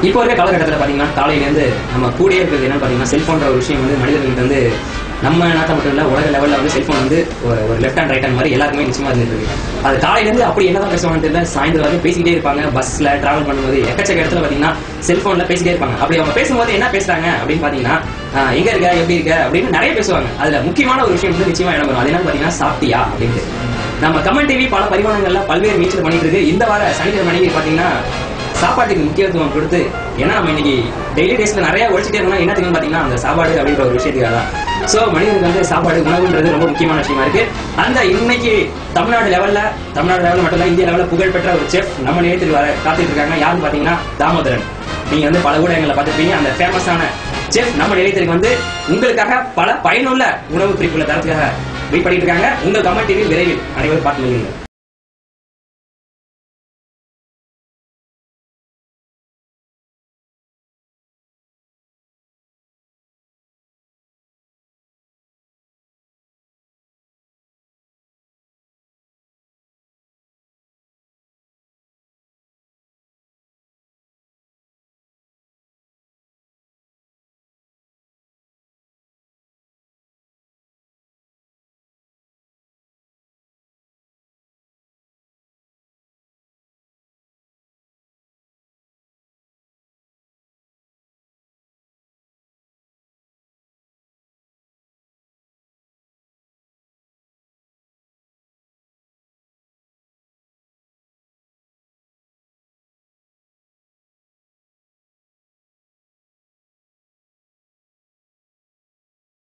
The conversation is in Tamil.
இப்போ இருக்க காலகட்டத்தில் பார்த்தீங்கன்னா காலையிலேருந்து நம்ம கூடயே இருக்கிறது என்னன்னு பார்த்தீங்கன்னா செல்ஃபோன்ற ஒரு விஷயம் வந்து மனிதர்கள்ட்ட வந்து நம்ம நாட்டை மட்டும் இல்லை உலக லெவலில் வந்து செல்ஃபோன் வந்து ஒரு லெஃப்ட் ஹேண்ட் ரைட் ஹேண்ட் மாதிரி எல்லாருக்குமே நிச்சயமா இருந்துட்டு இருக்கு. அது காலையிலேருந்து அப்படி என்னதான் பேசுவாங்கன்னு தெரியல, சாயந்தரம் வரைக்கும் பேசிக்கிட்டே இருப்பாங்க. பஸ்ல டிராவல் பண்ணும்போது எக்கச்சக்க இடத்துல பார்த்தீங்கன்னா செல்ஃபோனில் பேசிட்டே இருப்பாங்க. அப்படி அவங்க பேசும்போது என்ன பேசுறாங்க அப்படின்னு பார்த்தீங்கன்னா எங்க இருக்க எப்படி இருக்க அப்படின்னு நிறைய பேசுவாங்க. அதுல முக்கியமான ஒரு விஷயம் வந்து நிச்சயமா இடம் வரும். அது என்னன்னு பார்த்தீங்கன்னா சாப்பிட்டியா அப்படின்ட்டு. நம்ம கமெண்ட் டிவி பல பரிமாணங்கள்ல பல்வேறு மீச்சல் பண்ணிட்டு இருக்கு. இந்த வார சனிக்கிழமை மணிக்கு பார்த்தீங்கன்னா சாப்பாட்டுக்கு முக்கியத்துவம் கொடுத்து, ஏன்னா நம்ம இன்னைக்கு டெய்லி டேஸ்ல நிறைய ஒழிச்சிட்டே இருக்கோம். என்னத்துக்குன்னு பாத்தீங்கன்னா அந்த சாப்பாடு அப்படின்ற ஒரு விஷயத்துக்காக தான். சோ மனிதனுக்கு வந்து சாப்பாடு உணவுன்றது ரொம்ப முக்கியமான விஷயமா இருக்கு. அந்த இன்னைக்கு தமிழ்நாடு லெவல்ல மட்டும் இல்ல இந்திய லெவல்ல புகழ்பெற்ற ஒரு செஃப் நம்ம நிலையத்தில் வர காத்துட்டு இருக்காங்க. யாருன்னு பாத்தீங்கன்னா தாமோதரன். நீங்க வந்து பல ஊடகங்களை பார்த்துருப்பீங்க. அந்த ஃபேமஸான செஃப் நம்ம நிலையத்திற்கு வந்து உங்களுக்காக பல பயனுள்ள உணவு குறிப்புகளை தரத்துக்காக வெயிட் பண்ணிட்டு இருக்காங்க. உங்கள் கமெண்ட் டிவி விரைவில் அனைவரும் பார்த்து